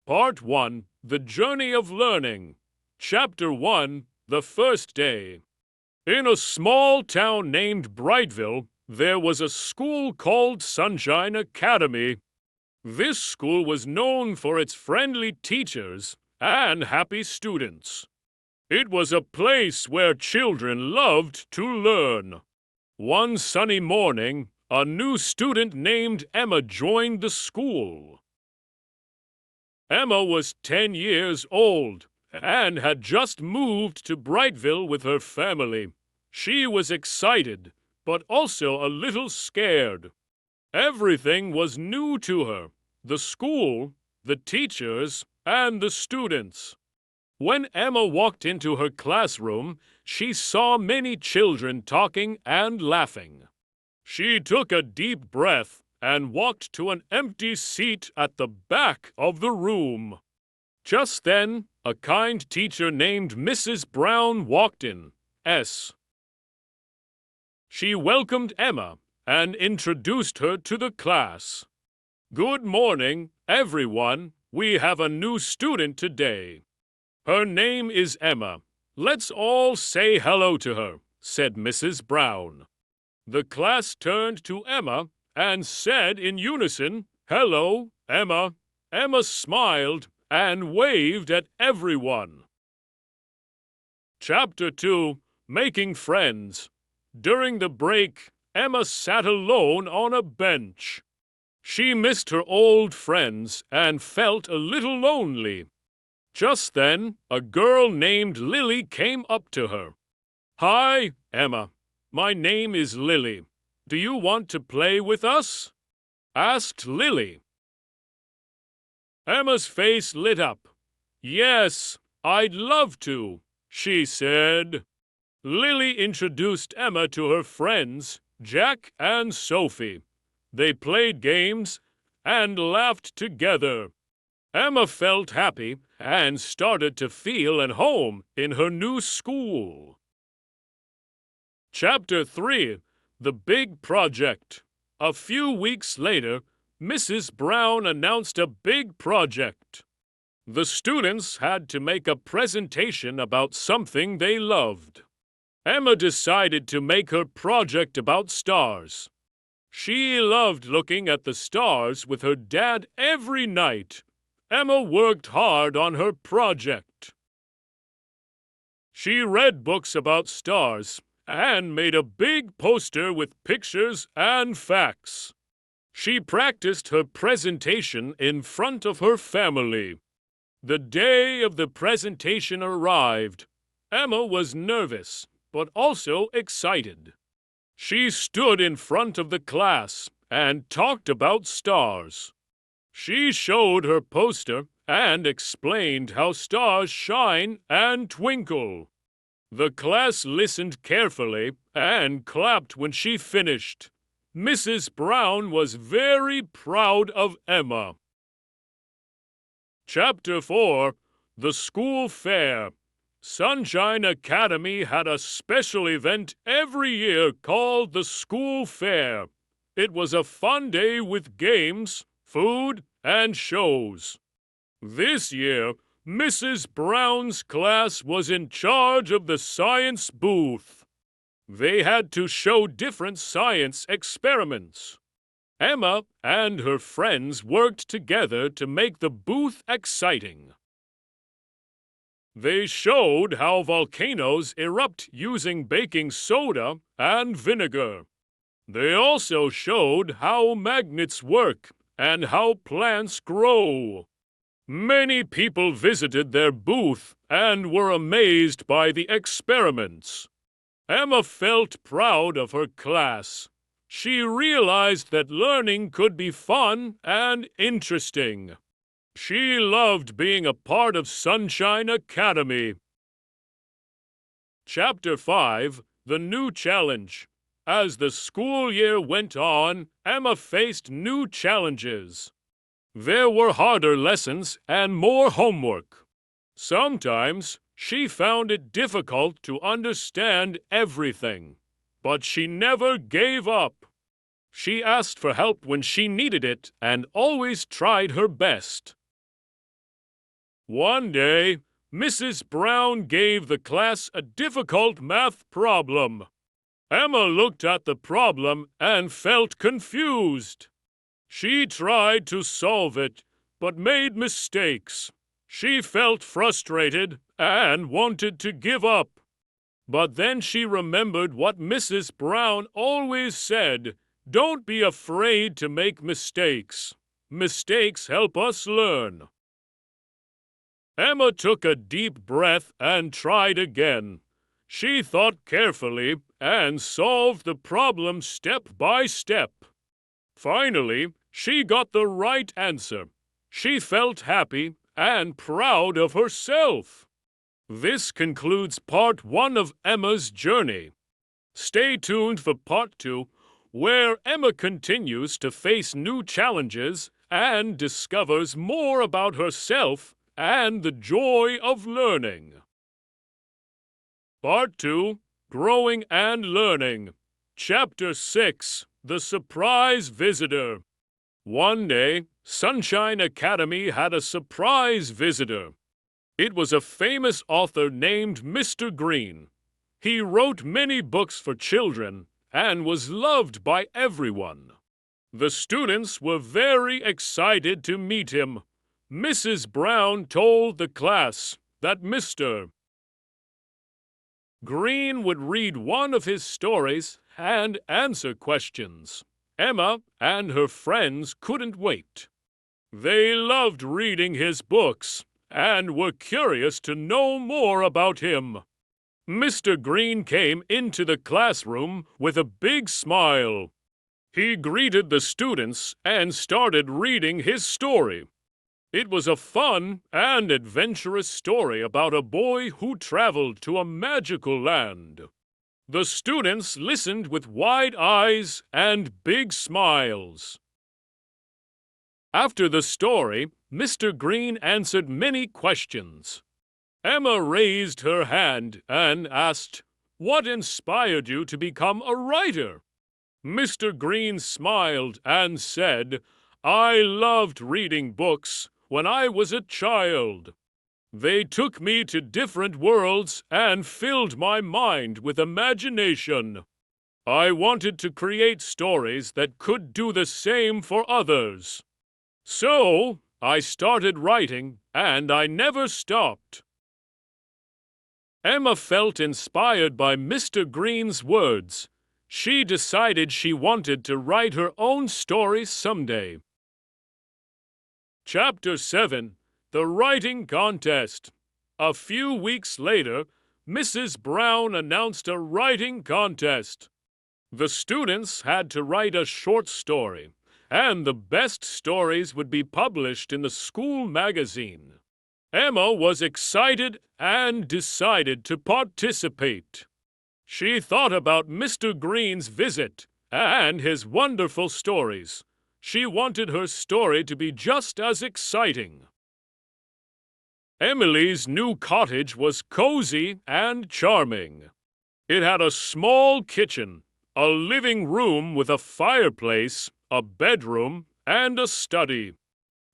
Part 1, The Journey of Learning. Chapter 1, The First Day. In a small town named Brightville, there was a school called Sunshine Academy. This school was known for its friendly teachers and happy students. It was a place where children loved to learn. One sunny morning, a new student named Emma joined the school. Emma was 10 years old and had just moved to Brightville with her family. She was excited, but also a little scared. Everything was new to her: the school, the teachers, and the students. When Emma walked into her classroom, she saw many children talking and laughing. She took a deep breath and walked to an empty seat at the back of the room. Just then, a kind teacher named Mrs. Brown walked in. She welcomed Emma and introduced her to the class. "Good morning, everyone. We have a new student today. Her name is Emma. Let's all say hello to her," said Mrs. Brown. The class turned to Emma and said in unison, "Hello, Emma." Emma smiled and waved at everyone. Chapter 2, Making Friends. During the break, Emma sat alone on a bench. She missed her old friends and felt a little lonely. Just then, a girl named Lily came up to her. "Hi, Emma. My name is Lily. Do you want to play with us?" asked Lily. Emma's face lit up. "Yes, I'd love to," she said. Lily introduced Emma to her friends, Jack and Sophie. They played games and laughed together. Emma felt happy and started to feel at home in her new school. Chapter 3, The Big Project. A few weeks later, Mrs. Brown announced a big project. The students had to make a presentation about something they loved. Emma decided to make her project about stars. She loved looking at the stars with her dad every night. Emma worked hard on her project. She read books about stars and made a big poster with pictures and facts. She practiced her presentation in front of her family. The day of the presentation arrived. Emma was nervous, but also excited. She stood in front of the class and talked about stars. She showed her poster and explained how stars shine and twinkle. The class listened carefully and clapped when she finished. Mrs. Brown was very proud of Emma. Chapter 4, The School Fair. Sunshine Academy had a special event every year called the School Fair. It was a fun day with games, food, and shows. This year, Mrs. Brown's class was in charge of the science booth. They had to show different science experiments. Emma and her friends worked together to make the booth exciting. They showed how volcanoes erupt using baking soda and vinegar. They also showed how magnets work and how plants grow. Many people visited their booth and were amazed by the experiments. Emma felt proud of her class. She realized that learning could be fun and interesting. She loved being a part of Sunshine Academy. Chapter 5, The New Challenge. As the school year went on, Emma faced new challenges. There were harder lessons and more homework. Sometimes she found it difficult to understand everything, but she never gave up. She asked for help when she needed it and always tried her best. One day, Mrs. Brown gave the class a difficult math problem. Emma looked at the problem and felt confused. She tried to solve it, but made mistakes. She felt frustrated and wanted to give up. But then she remembered what Mrs. Brown always said: "Don't be afraid to make mistakes. Mistakes help us learn." Emma took a deep breath and tried again. She thought carefully and solved the problem step by step. Finally, she got the right answer. She felt happy and proud of herself. This concludes part 1 of Emma's journey. Stay tuned for part 2, where Emma continues to face new challenges and discovers more about herself and the joy of learning. Part 2, Growing and Learning. Chapter 6, The Surprise Visitor. One day, Sunshine Academy had a surprise visitor. It was a famous author named Mr. Green. He wrote many books for children and was loved by everyone. The students were very excited to meet him. Mrs. Brown told the class that Mr. Green would read one of his stories and answer questions. Emma and her friends couldn't wait. They loved reading his books and were curious to know more about him. Mr. Green came into the classroom with a big smile. He greeted the students and started reading his story. It was a fun and adventurous story about a boy who traveled to a magical land. The students listened with wide eyes and big smiles. After the story, Mr. Green answered many questions. Emma raised her hand and asked, "What inspired you to become a writer?" Mr. Green smiled and said, "I loved reading books when I was a child. They took me to different worlds and filled my mind with imagination. I wanted to create stories that could do the same for others. So, I started writing, and I never stopped." Emma felt inspired by Mr. Green's words. She decided she wanted to write her own story someday. Chapter 7, The Writing Contest. A few weeks later, Mrs. Brown announced a writing contest. The students had to write a short story, and the best stories would be published in the school magazine. Emma was excited and decided to participate. She thought about Mr. Green's visit and his wonderful stories. She wanted her story to be just as exciting. Emily's new cottage was cozy and charming. It had a small kitchen, a living room with a fireplace, a bedroom, and a study.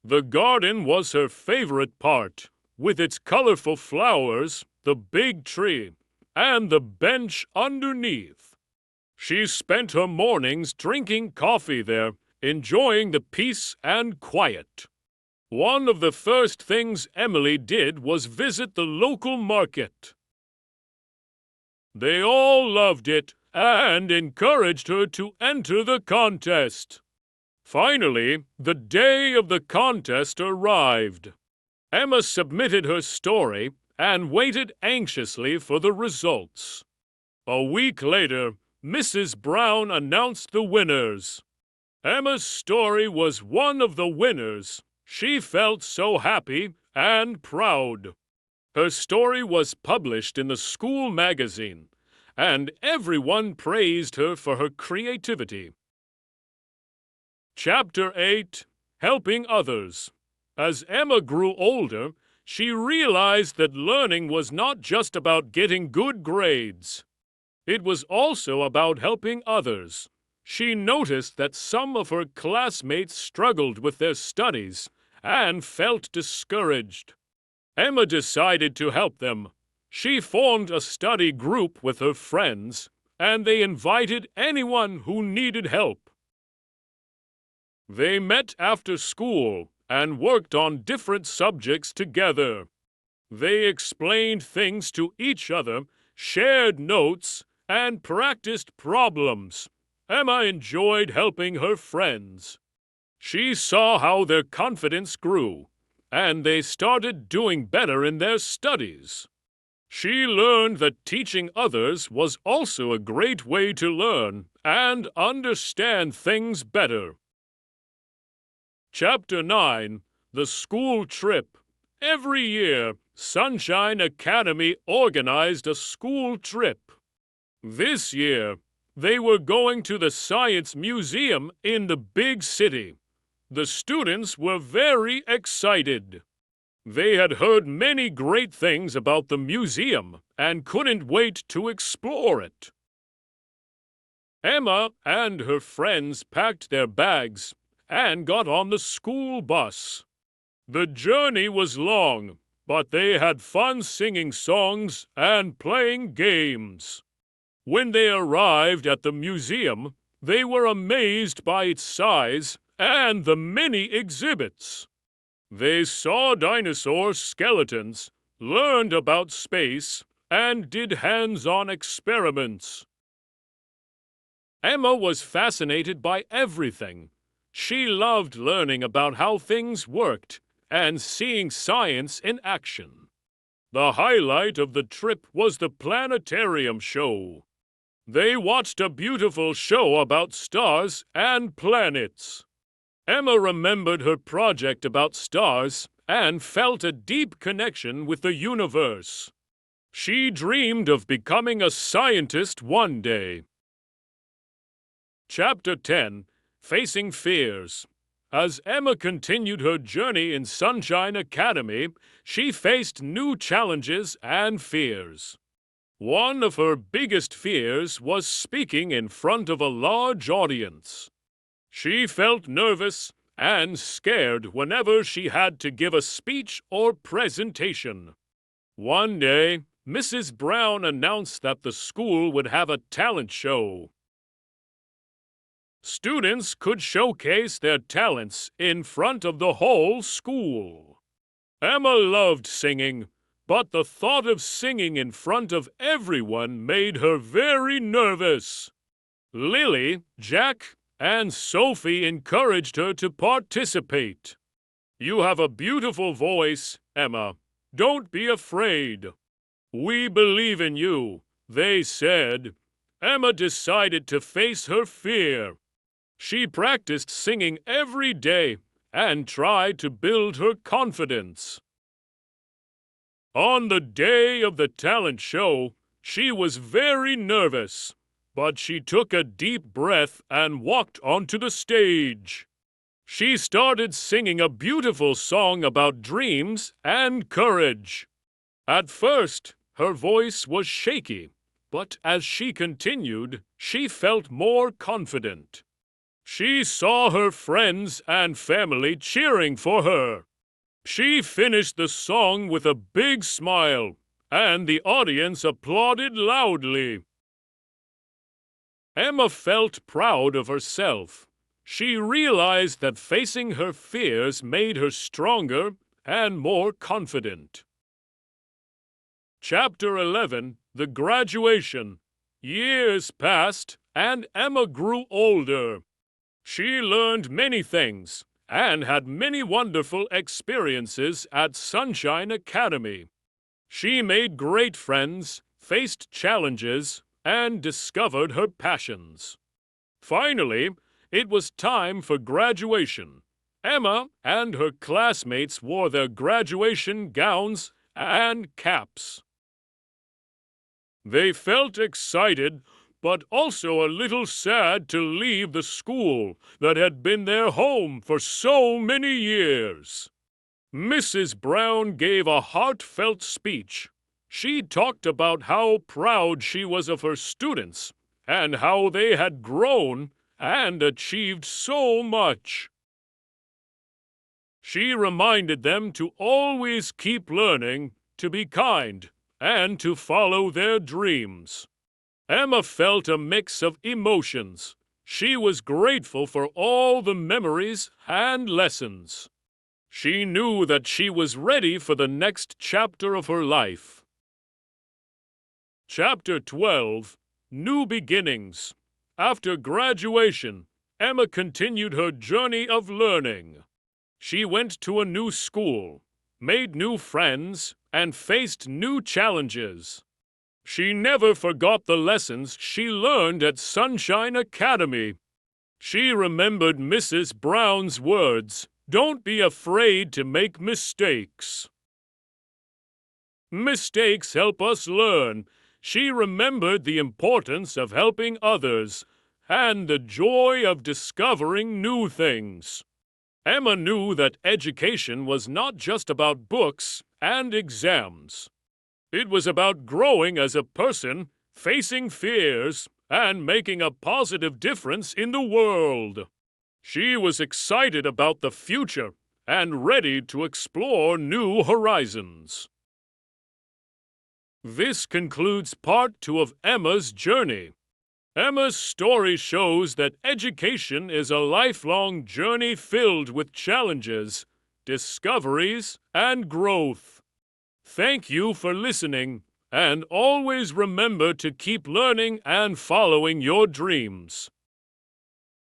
The garden was her favorite part, with its colorful flowers, the big tree, and the bench underneath. She spent her mornings drinking coffee there, enjoying the peace and quiet. One of the first things Emily did was visit the local market. They all loved it and encouraged her to enter the contest. Finally, the day of the contest arrived. Emma submitted her story and waited anxiously for the results. A week later, Mrs. Brown announced the winners. Emma's story was one of the winners. She felt so happy and proud. Her story was published in the school magazine, and everyone praised her for her creativity. Chapter 8, Helping Others. As Emma grew older, she realized that learning was not just about getting good grades. It was also about helping others. She noticed that some of her classmates struggled with their studies and felt discouraged. Emma decided to help them. She formed a study group with her friends, and they invited anyone who needed help. They met after school and worked on different subjects together. They explained things to each other, shared notes, and practiced problems. Emma enjoyed helping her friends. She saw how their confidence grew, and they started doing better in their studies. She learned that teaching others was also a great way to learn and understand things better. Chapter 9: The School Trip. Every year, Sunshine Academy organized a school trip. This year, they were going to the Science Museum in the big city. The students were very excited. They had heard many great things about the museum and couldn't wait to explore it. Emma and her friends packed their bags and got on the school bus. The journey was long, but they had fun singing songs and playing games. When they arrived at the museum, they were amazed by its size and the many exhibits. They saw dinosaur skeletons, learned about space, and did hands-on experiments. Emma was fascinated by everything. She loved learning about how things worked and seeing science in action. The highlight of the trip was the planetarium show. They watched a beautiful show about stars and planets. Emma remembered her project about stars and felt a deep connection with the universe. She dreamed of becoming a scientist one day. Chapter 10: Facing Fears. As Emma continued her journey in Sunshine Academy, she faced new challenges and fears. One of her biggest fears was speaking in front of a large audience. She felt nervous and scared whenever she had to give a speech or presentation. One day, Mrs. Brown announced that the school would have a talent show. Students could showcase their talents in front of the whole school. Emma loved singing, but the thought of singing in front of everyone made her very nervous. Lily, Jack, and Sophie encouraged her to participate. "You have a beautiful voice, Emma. Don't be afraid. We believe in you," they said. Emma decided to face her fear. She practiced singing every day and tried to build her confidence. On the day of the talent show, she was very nervous, but she took a deep breath and walked onto the stage. She started singing a beautiful song about dreams and courage. At first, her voice was shaky, but as she continued, she felt more confident. She saw her friends and family cheering for her. She finished the song with a big smile, and the audience applauded loudly. Emma felt proud of herself. She realized that facing her fears made her stronger and more confident. Chapter 11: The Graduation. Years passed, and Emma grew older. She learned many things and had many wonderful experiences at Sunshine Academy. She made great friends, faced challenges, and discovered her passions. Finally, it was time for graduation. Emma and her classmates wore their graduation gowns and caps. They felt excited, but also a little sad to leave the school that had been their home for so many years. Mrs. Brown gave a heartfelt speech. She talked about how proud she was of her students and how they had grown and achieved so much. She reminded them to always keep learning, to be kind, and to follow their dreams. Emma felt a mix of emotions. She was grateful for all the memories and lessons. She knew that she was ready for the next chapter of her life. Chapter 12: New Beginnings. After graduation, Emma continued her journey of learning. She went to a new school, made new friends, and faced new challenges. She never forgot the lessons she learned at Sunshine Academy. She remembered Mrs. Brown's words, "Don't be afraid to make mistakes." Mistakes help us learn. She remembered the importance of helping others and the joy of discovering new things. Emma knew that education was not just about books and exams. It was about growing as a person, facing fears, and making a positive difference in the world. She was excited about the future and ready to explore new horizons. This concludes part 2 of Emma's journey. Emma's story shows that education is a lifelong journey filled with challenges, discoveries, and growth. Thank you for listening, and always remember to keep learning and following your dreams.